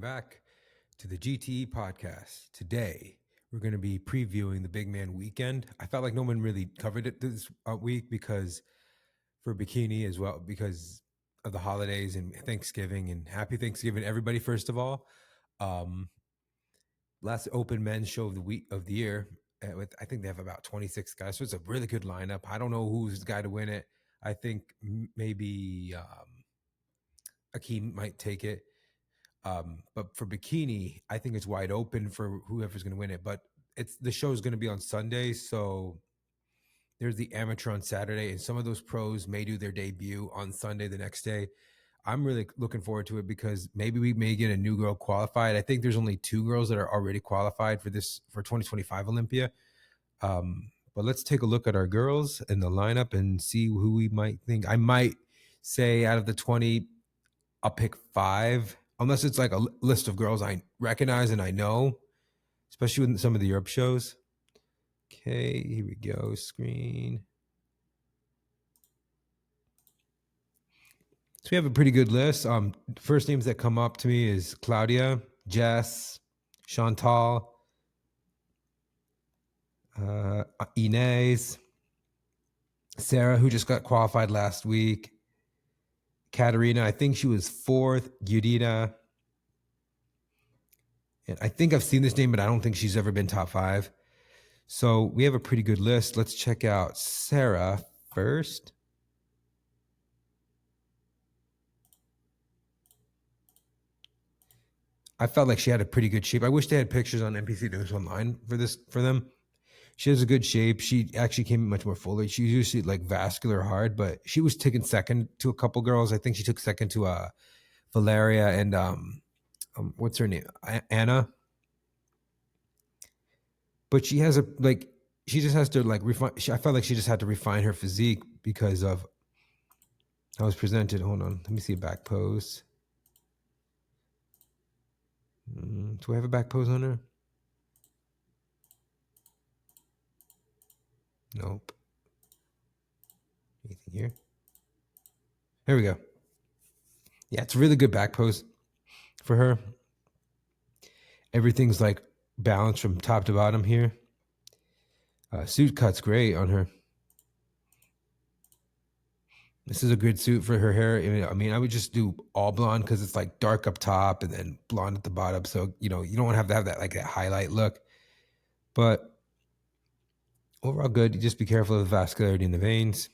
back to the GTE podcast. Today, we're going to be previewing the Bigman Weekend. I felt like no one really covered it this week because for bikini as well, because of the holidays and Thanksgiving, and happy Thanksgiving, everybody, first of all. Last open men's show of the year. I think they have about 26 guys, so it's a really good lineup. I don't know who's the guy to win it. I think maybe Akeem might take it. But for bikini, I think it's wide open for whoever's going to win it. But the show is going to be on Sunday, so there's the amateur on Saturday, and some of those pros may do their debut on Sunday the next day. I'm really looking forward to it because maybe we may get a new girl qualified. I think there's only 2 girls that are already qualified for 2025 Olympia. But let's take a look at our girls in the lineup and see who we might think. I might say out of the 20, I'll pick 5. Unless it's like a list of girls I recognize and I know, especially with some of the Europe shows. Okay, here we go. Screen. So we have a pretty good list. First names that come up to me is Claudia, Jess, Chantal, Inez, Sarah, who just got qualified last week, Katerina, I think she was 4th, Judita. And I think I've seen this name, but I don't think she's ever been top 5. So we have a pretty good list. Let's check out Sarah first. I felt like she had a pretty good shape. I wish they had pictures on NPC News Online for them. She has a good shape. She actually came much more fully. She's usually like vascular hard, but she was taken second to a couple girls. I think she took second to Valeria and what's her name? Anna. But she has she just has to refine. I felt like she just had to refine her physique because of how it was presented. Hold on. Let me see a back pose. Do I have a back pose on her? Nope. Anything here? There we go. Yeah, it's a really good back pose for her. Everything's like balanced from top to bottom here. Suit cut's great on her. This is a good suit for her hair. I mean, I would just do all blonde because it's like dark up top and then blonde at the bottom. So, you don't want to have that that highlight look. But overall good. You just be careful of the vascularity in the veins.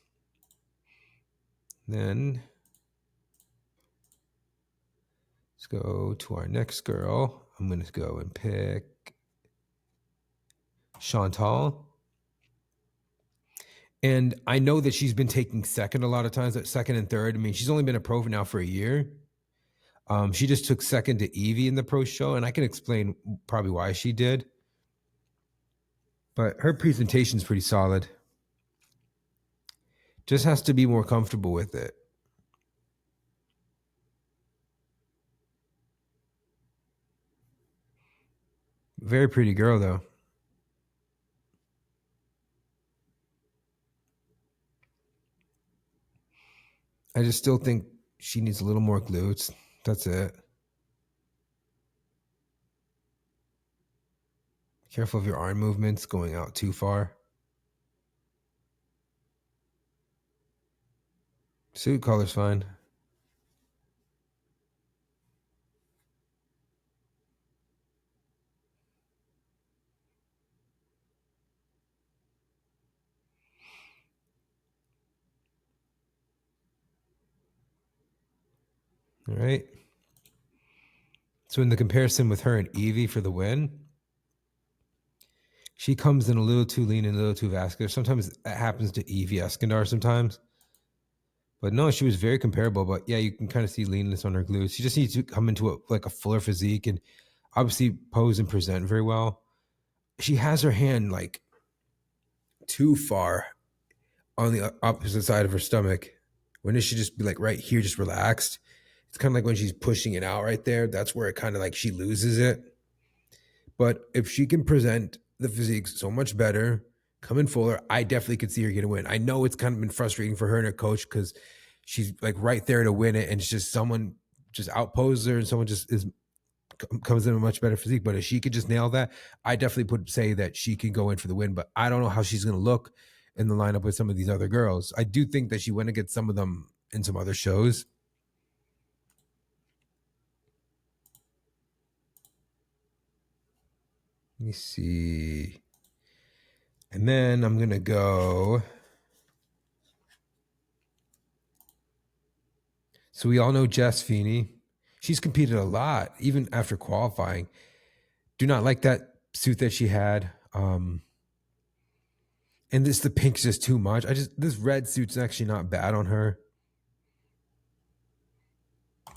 Then let's go to our next girl. I'm going to go and pick Chantal. And I know that she's been taking second a lot of times, second and third. I mean, she's only been a pro now for a year. She just took second to Evie in the pro show, and I can explain probably why she did. But her presentation's pretty solid. Just has to be more comfortable with it. Very pretty girl, though. I just still think she needs a little more glutes. That's it. Careful of your arm movements going out too far. Suit color's fine. All right. So in the comparison with her and Evie for the win, she comes in a little too lean and a little too vascular. Sometimes that happens to Evie Eskandar sometimes. But no, she was very comparable. But yeah, you can kind of see leanness on her glutes. She just needs to come into a fuller physique and obviously pose and present very well. She has her hand too far on the opposite side of her stomach. When it should just be right here, just relaxed. It's kind of like when she's pushing it out right there. That's where it kind of she loses it. But if she can present the physique so much better, come in fuller, I definitely could see her get a win. I know it's kind of been frustrating for her and her coach because she's right there to win it, and it's just someone just outposes her and someone just is comes in a much better physique. But if she could just nail that, I definitely would say that she can go in for the win. But I don't know how she's going to look in the lineup with some of these other girls. I do think that she went against some of them in some other shows. Let me see. And then I'm going to go. So we all know Jess Feeney. She's competed a lot, even after qualifying. Do not like that suit that she had. And the pink's just too much. This red suit's actually not bad on her.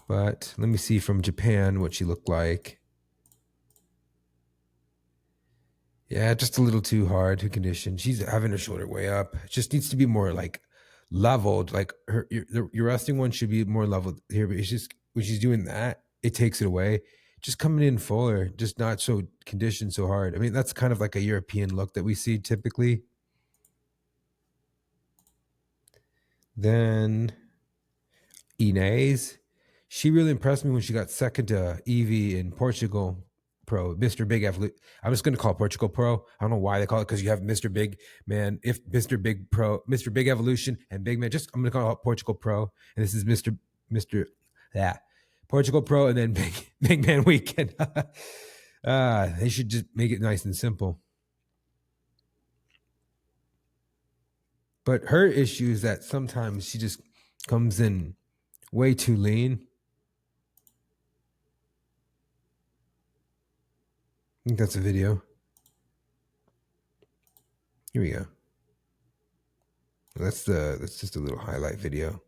But let me see from Japan what she looked like. Yeah, just a little too hard to condition. She's having her shoulder way up. It just needs to be more like leveled. Like your resting one should be more leveled here, but it's just when she's doing that, it takes it away. Just coming in fuller, just not so conditioned so hard. I mean, that's kind of like a European look that we see typically. Then Inez, she really impressed me when she got second to Evie in Portugal Pro, Mr. Big Evolution. I'm just going to call it Portugal Pro. I don't know why they call it, because you have Mr. Big Man, if Mr. Big Pro, Mr. Big Evolution and Big Man. Just I'm going to call it Portugal Pro, and this is Mr. Portugal Pro, and then Big Man Weekend. They should just make it nice and simple. But her issue is that sometimes she just comes in way too lean. I think that's a video. Here we go. That's just a little highlight video.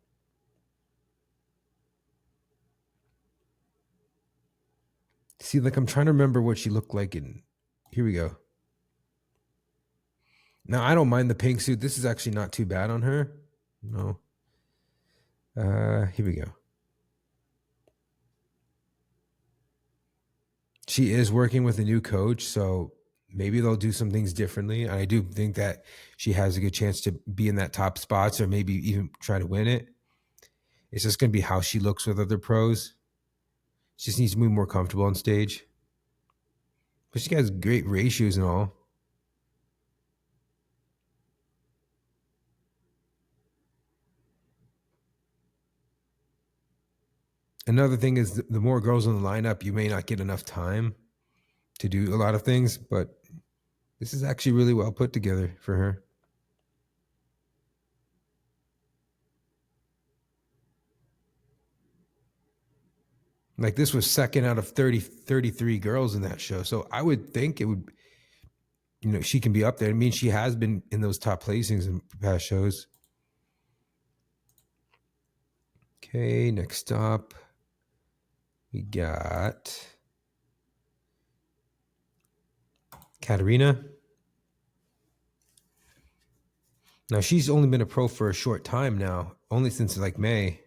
See, like I'm trying to remember what she looked like in. Here we go. Now I don't mind the pink suit. This is actually not too bad on her. No. Here we go. She is working with a new coach, so maybe they'll do some things differently. And I do think that she has a good chance to be in that top spots or maybe even try to win it. It's just going to be how she looks with other pros. She just needs to be more comfortable on stage. But she has great ratios and all. Another thing is the more girls in the lineup, you may not get enough time to do a lot of things, but this is actually really well put together for her. Like this was second out of 33 girls in that show. So I would think it would, she can be up there. I mean, she has been in those top placings in past shows. Okay, next up, we got Katarina. Now, she's only been a pro for a short time now, only since like May. I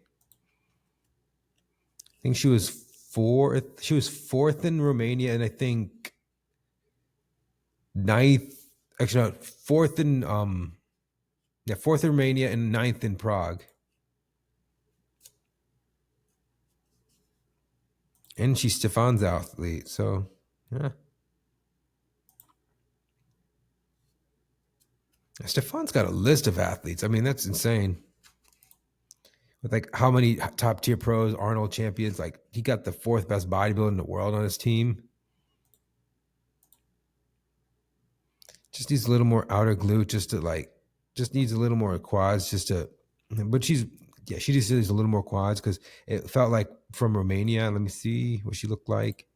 think she was fourth. She was fourth in Romania, and I think ninth. Actually, no, fourth in fourth in Romania and ninth in Prague. And she's Stefan's athlete, so yeah. Stefan's got a list of athletes. I mean, that's insane. With like how many top tier pros, Arnold champions, like he got the fourth best bodybuilder in the world on his team. Just needs a little more outer glute, just needs a little more quads, but she just needs a little more quads because it felt like from Romania. Let me see what she looked like.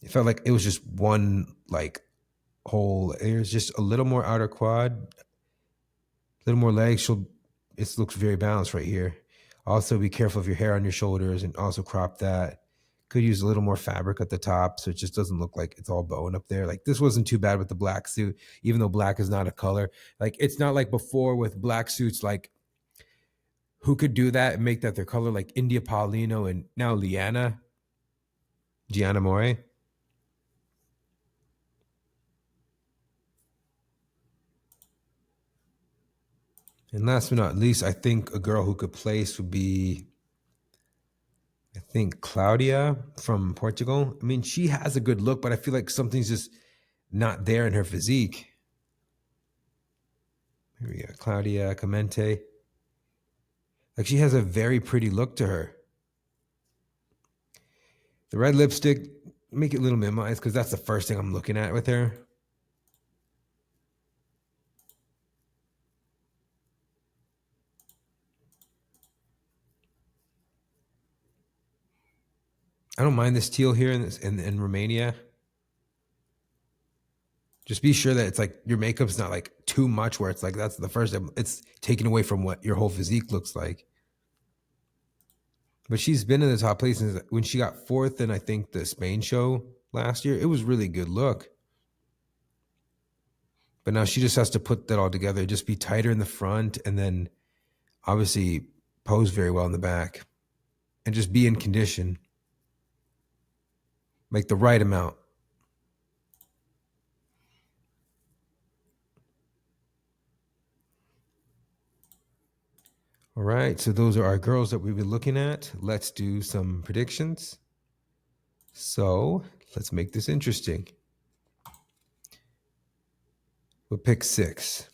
It felt like it was just one like whole. There's just a little more outer quad, a little more legs. It looks very balanced right here. Also, be careful of your hair on your shoulders and also crop that. Could use a little more fabric at the top so it just doesn't look like it's all bone up there. Like this wasn't too bad with the black suit, even though black is not a color. Like it's not like before with black suits, like who could do that and make that their color, like India Paulino and now Gianna More. And last but not least, I think a girl who could place would be, think Claudia from Portugal. I mean, she has a good look, but I feel like something's just not there in her physique. Here we go, Claudia Clemente. Like, she has a very pretty look to her. The red lipstick, make it a little minimized because that's the first thing I'm looking at with her. I don't mind this teal here in Romania. Just be sure that it's like your makeup's not like too much where it's like that's the first, it's taken away from what your whole physique looks like. But she's been in the top places. When she got fourth in, I think, the Spain show last year, it was really good look. But now she just has to put that all together, just be tighter in the front and then obviously pose very well in the back and just be in condition. Like the right amount. All right, so those are our girls that we've been looking at. Let's do some predictions. So let's make this interesting. We'll pick 6.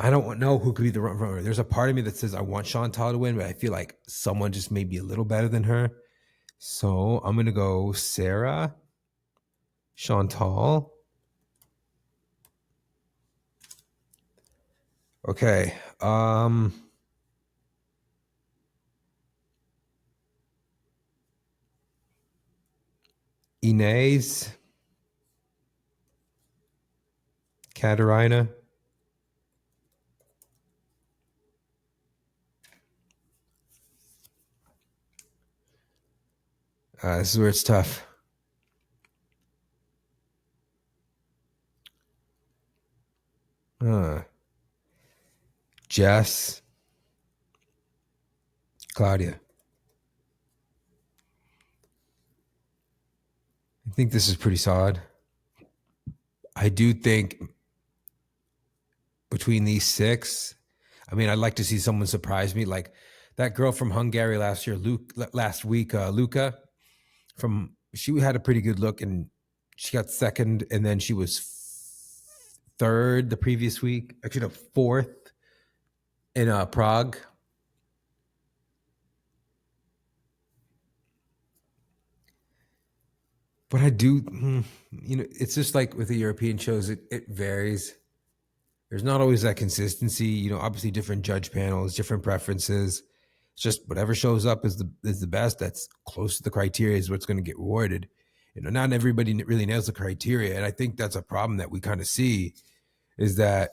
I don't know who could be the runner. There's a part of me that says I want Chantal to win, but I feel like someone just may be a little better than her. So I'm going to go Sarah, Chantal. Okay. Inez, Katarina, this is where it's tough. Jess, Claudia. I think this is pretty solid. I do think between these 6, I mean, I'd like to see someone surprise me. Like that girl from Hungary last week, Luca, she had a pretty good look and she got second and then she was third the previous week. Actually, no, fourth in Prague. But I do, it's just like with the European shows, it varies. There's not always that consistency, obviously different judge panels, different preferences. It's just whatever shows up is the best. That's close to the criteria is what's going to get rewarded. Not everybody really nails the criteria. And I think that's a problem that we kind of see is that,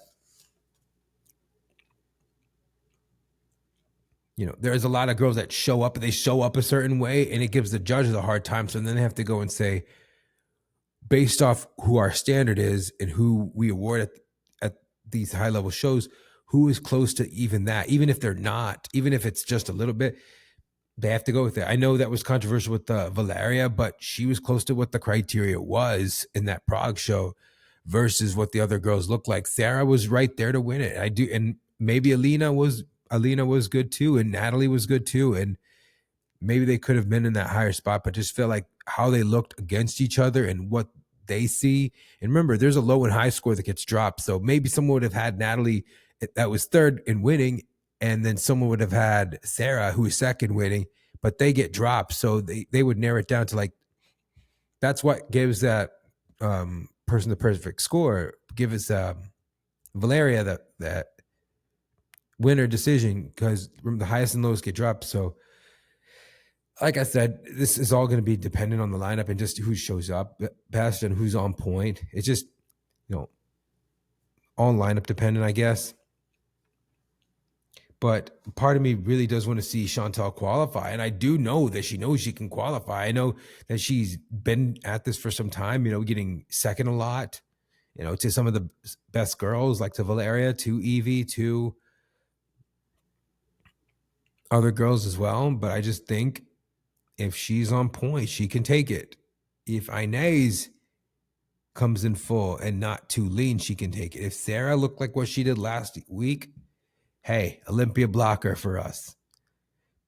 there's a lot of girls that show up and they show up a certain way and it gives the judges a hard time. So then they have to go and say, based off who our standard is and who we award at these high level shows, who is close to even that, even if they're not, even if it's just a little bit, they have to go with it. I know that was controversial with Valeria, but she was close to what the criteria was in that Prague show versus what the other girls look like. Sarah was right there to win it. I do. And maybe Alina was good too. And Natalie was good too. And maybe they could have been in that higher spot, but just feel like how they looked against each other and what they see. And remember, there's a low and high score that gets dropped. So maybe someone would have had Natalie that was third in winning, and then someone would have had Sarah who was second winning, but they get dropped. So they would narrow it down to like, that's what gives that person the perfect score. Give us Valeria that winner decision because the highest and lowest get dropped. So like I said, this is all going to be dependent on the lineup and just who shows up best and who's on point. It's just, all lineup dependent, I guess. But part of me really does want to see Chantal qualify. And I do know that she knows she can qualify. I know that she's been at this for some time, getting second a lot, to some of the best girls, like to Valeria, to Evie, to other girls as well. But I just think if she's on point, she can take it. If Inez comes in full and not too lean, she can take it. If Sarah looked like what she did last week, hey, Olympia blocker for us.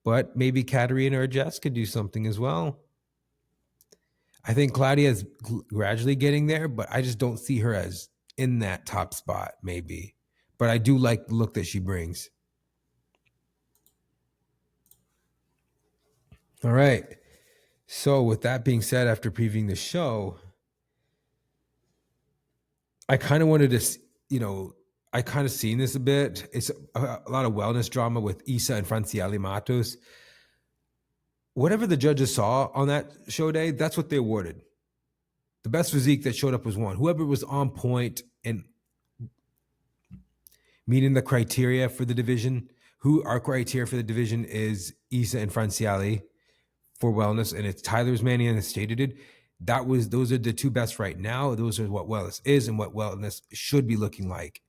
But maybe Katerina or Jess could do something as well. I think Claudia is gradually getting there, but I just don't see her as in that top spot, maybe. But I do like the look that she brings. All right. So with that being said, after previewing the show, I kind of wanted to, I kind of seen this a bit. It's a lot of wellness drama with Isa and Franciale Matos. Whatever the judges saw on that show day, that's what they awarded. The best physique that showed up was one. Whoever was on point and meeting the criteria for the division, our criteria for the division is Isa and Franciale for wellness, and it's Tyler's Mannion and stated it. Those are the two best right now. Those are what wellness is and what wellness should be looking like.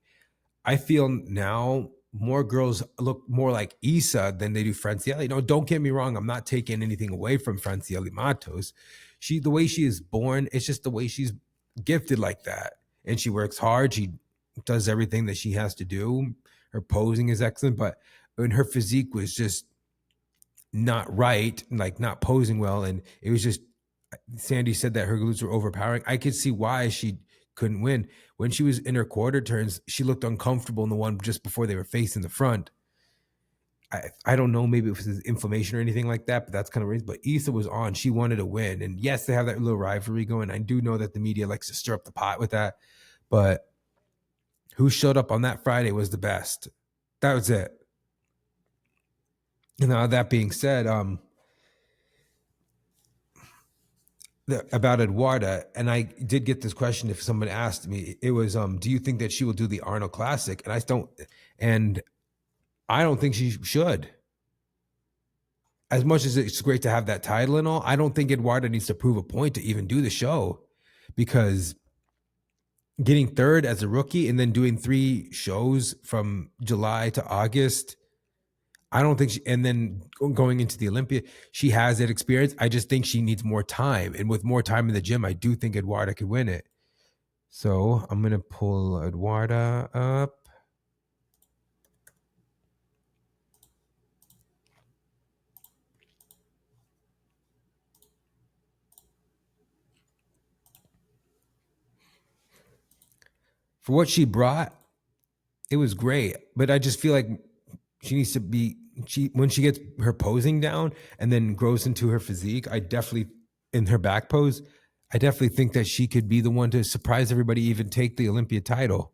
I feel now more girls look more like Isa than they do Franciale. No, don't get me wrong. I'm not taking anything away from Franciale Matos. The way she is born, it's just the way she's gifted like that. And she works hard. She does everything that she has to do. Her posing is excellent, but when her physique was just not right, like not posing well, and it was just, Sandy said that her glutes were overpowering. I could see why she couldn't win. When she was in her quarter turns, she looked uncomfortable in the one just before they were facing the front. I don't know, maybe it was inflammation or anything like that, but that's kind of reason. But Isa was on. She wanted to win. And yes, they have that little rivalry going. I do know that the media likes to stir up the pot with that. But who showed up on that Friday was the best. That was it. Now, that being said, about Eduarda, and I did get this question if someone asked me, it was, do you think that she will do the Arnold Classic? And I don't think she should. As much as it's great to have that title and all, I don't think Eduarda needs to prove a point to even do the show, because getting third as a rookie and then doing 3 shows from July to August, I don't think and then going into the Olympia, she has that experience. I just think she needs more time. And with more time in the gym, I do think Eduarda could win it. So I'm going to pull Eduarda up. For what she brought, it was great. But I just feel like she needs to be, when she gets her posing down and then grows into her physique, in her back pose, I definitely think that she could be the one to surprise everybody, even take the Olympia title.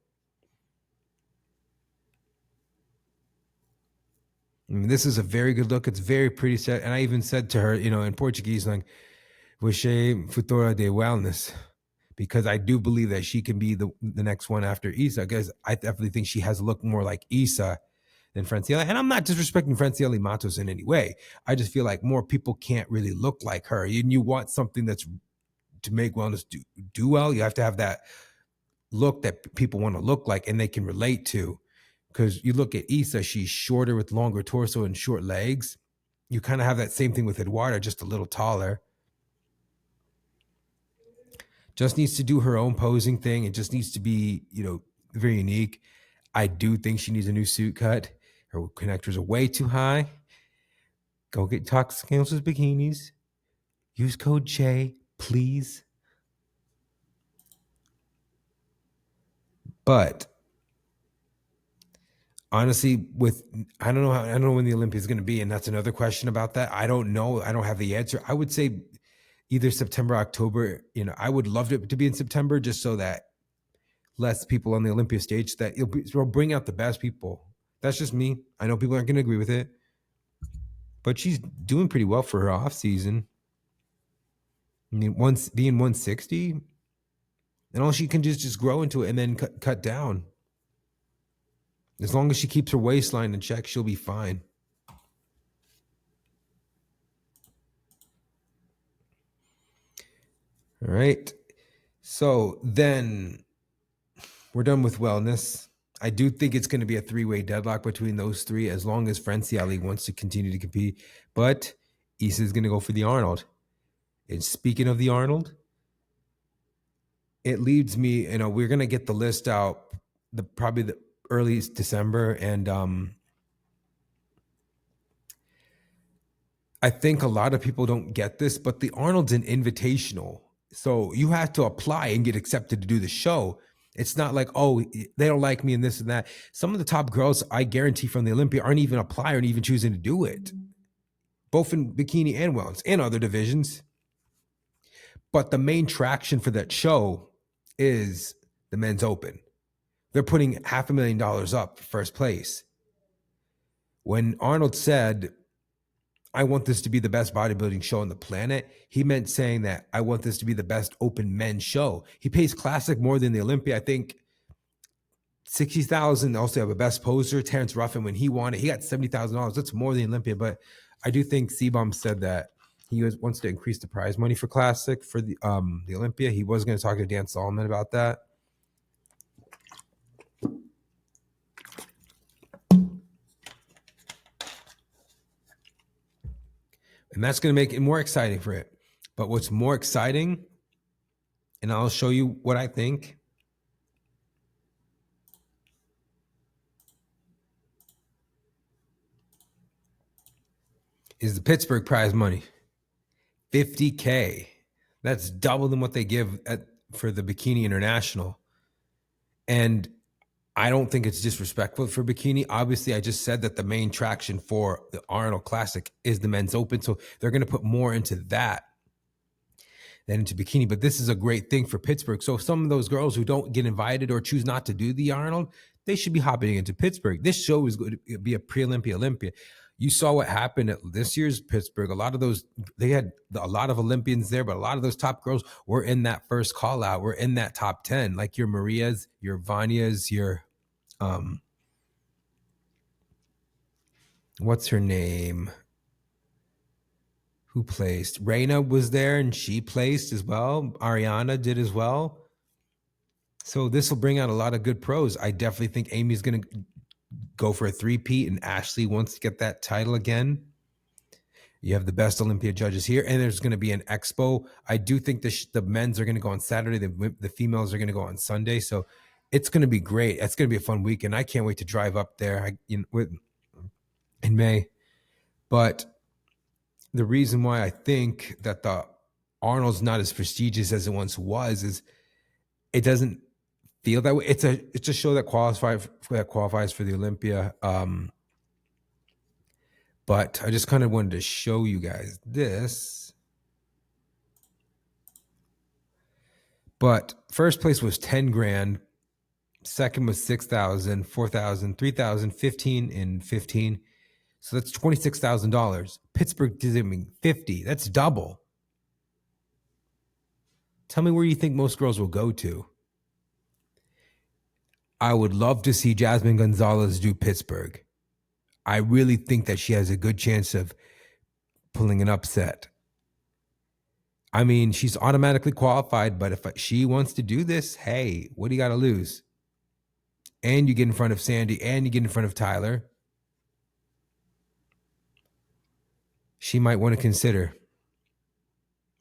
I mean, this is a very good look. It's very pretty set. And I even said to her, in Portuguese, like, Wiche futura de wellness, because I do believe that she can be the next one after Isa, because I definitely think she has a look more like Isa than Franciale. And I'm not disrespecting Franciale Matos in any way. I just feel like more people can't really look like her. And you want something that's to make wellness do well. You have to have that look that people want to look like and they can relate to. Because you look at Isa, she's shorter with longer torso and short legs. You kind of have that same thing with Eduarda, just a little taller. Just needs to do her own posing thing. It just needs to be, very unique. I do think she needs a new suit cut. Her connectors are way too high. Go get Toxic Angels bikinis. Use code Che, please. But honestly, I don't know when the Olympia is going to be, and that's another question about that. I don't know. I don't have the answer. I would say either September, October. I would love it to be in September, just so that less people on the Olympia stage, that it'll bring out the best people. That's just me. I know people aren't going to agree with it, but she's doing pretty well for her off season. I mean, once being 160, and all she can do is just grow into it and then cut down. As long as she keeps her waistline in check, she'll be fine. All right. So then we're done with wellness. I do think it's going to be a 3-way deadlock between those 3, as long as Franciale wants to continue to compete. But Isa is going to go for the Arnold. And speaking of the Arnold, it leads me, we're going to get the list out probably the early December. And I think a lot of people don't get this, but the Arnold's an invitational. So you have to apply and get accepted to do the show. It's not like, oh, they don't like me and this and that. Some of the top girls, I guarantee from the Olympia, aren't even applying or even choosing to do it, both in bikini and wellness and other divisions. But the main traction for that show is the men's open. They're putting $500,000 up for first place. When Arnold said, I want this to be the best bodybuilding show on the planet, he meant saying that I want this to be the best open men's show. He pays Classic more than the Olympia. I think 60,000. Also have a best poser, Terrence Ruffin. When he won it, he got $70,000. That's more than the Olympia. But I do think C-Bomb said that he wants to increase the prize money for Classic for the Olympia. He was going to talk to Dan Solomon about that. And that's going to make it more exciting for it. But what's more exciting, and I'll show you what I think, is the Pittsburgh prize money. $50K. That's double than what they give for the Bikini International. And I don't think it's disrespectful for bikini. Obviously, I just said that the main traction for the Arnold Classic is the men's open. So they're going to put more into that than into bikini. But this is a great thing for Pittsburgh. So some of those girls who don't get invited or choose not to do the Arnold, they should be hopping into Pittsburgh. This show is going to be a pre-Olympia Olympia. You saw what happened at this year's Pittsburgh. A lot of those, they had a lot of Olympians there, but a lot of those top girls were in that first call out. Were in that top 10, like your Marias, your Vanias, your what's her name? Who placed? Reina was there and she placed as well. Ariana did as well. So this will bring out a lot of good pros. I definitely think Amy's going to go for a three-peat and Ashley wants to get that title again. You have the best Olympia judges here, and there's going to be an expo. I do think the men's are going to go on Saturday. The females are going to go on Sunday. So it's going to be great. It's going to be a fun weekend. I can't wait to drive up there in May. But the reason why I think that the Arnold's not as prestigious as it once was is it doesn't feel that way. It's a show that qualifies for the Olympia. But I just kind of wanted to show you guys this. But first place was 10 grand. Second was 6,000, 4,000, 3,000, 15 and 15. So that's $26,000. Pittsburgh did 50. That's double. Tell me where you think most girls will go to. I would love to see Jasmine Gonzalez do Pittsburgh. I really think that she has a good chance of pulling an upset. I mean, she's automatically qualified, but if she wants to do this, hey, what do you got to lose? And you get in front of Sandy and you get in front of Tyler. She might want to consider.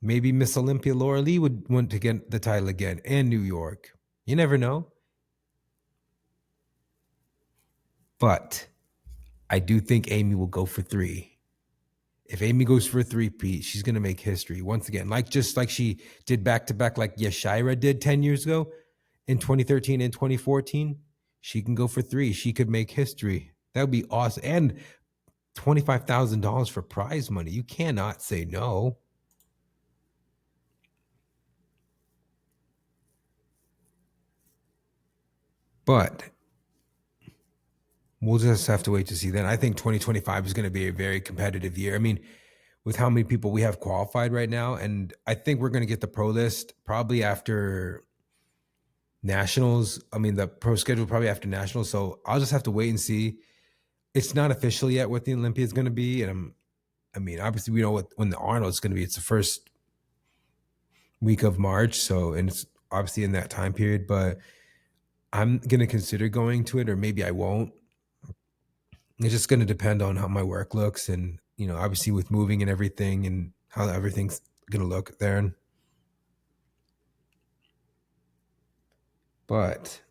Maybe Miss Olympia Laura Lee would want to get the title again, and New York. You never know. But I do think Amy will go for 3. If Amy goes for a three-peat, she's going to make history once again. Just like she did back-to-back like Yashira did 10 years ago in 2013 and 2014. She can go for 3. She could make history. That would be awesome. And $25,000 for prize money. You cannot say no. But we'll just have to wait to see then. I think 2025 is going to be a very competitive year. I mean, with how many people we have qualified right now, and I think we're going to get the pro list probably after nationals. I mean, the pro schedule probably after nationals. So I'll just have to wait and see. It's not official yet what the Olympia is going to be. And I mean, obviously we know when the Arnold is going to be. It's the first week of March. So, and it's obviously in that time period, but I'm going to consider going to it, or maybe I won't. It's just going to depend on how my work looks. And, you know, obviously with moving and everything and how everything's going to look there. But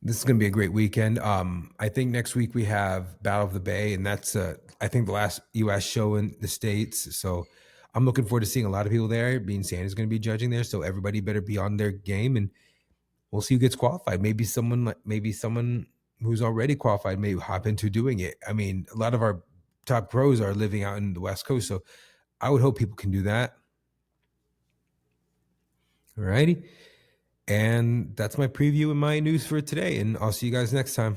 This is going to be a great weekend. I think next week we have Battle of the Bay, and that's I think the last U.S. show in the States. So I'm looking forward to seeing a lot of people there. Being Sandy's going to be judging there, so everybody better be on their game, and we'll see who gets qualified. Maybe someone who's already qualified may hop into doing it. I mean, a lot of our top pros are living out in the West Coast, so I would hope people can do that. All righty. And that's my preview and my news for today. And I'll see you guys next time.